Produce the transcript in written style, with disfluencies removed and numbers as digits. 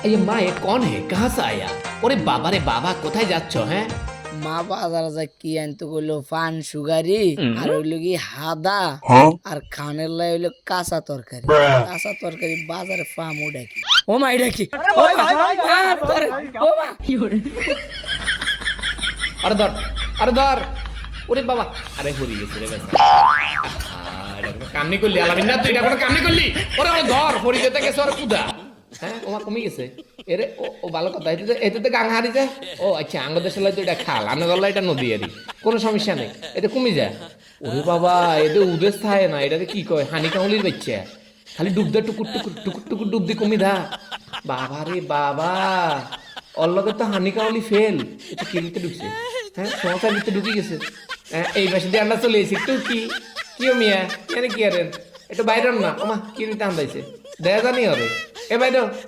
ये माँ ये कौन है कहाँ से आया ओरे बाबा रे बाबा কোথায় যাচ্ছ হ্যাঁ মা বাজার যা কি আনতে কইলো পান সুগারি আর হইলো কি হাদা আর খানের লাই হইলো কাঁচা তরকারি বাজারে পামু ডাকি ও মা এটা কি ও মা, ও মা আরে ধর আরে ধর ওরে বাবা আরে হরি গেছে রে বেটা কামনি করলি আলামিন না তুই এটা কোনো কামনি করলি ওরে ওরে ধর হরি যেতে গেছে ওরে কুদা হ্যাঁ ও মা কমে গেছে এরে ও ভালো কথা এতে গাং হারি যায় ও আচ্ছা আঙ্গদেশের লাই তো এটা খাল আনে গল্লা এটা নদী আরি কোনো সমস্যা নেই এটা কমে যায় ওরে বাবা এতে উদেশ থাকে না এটাতে কি কয় হানি কাউলির বাচ্চা খালি ডুব দে টুকুর টুকুর টুকুর টুকুর ডুব দি কমি দা বাবা রে বাবা অল্লগে তো হানি কাউলি ফেল এটা কিলিতে ঢুকছে হ্যাঁ সংসার ভিতরে ঢুকে গেছে হ্যাঁ এই পাশে দিয়ে আমরা চলে এসেছি একটু কি ও মিয়া কেন কি আরেন একটু বাইরে না ওমা কি নিতে আন্দাইছে দেখা জানি ওরে এ বাইরে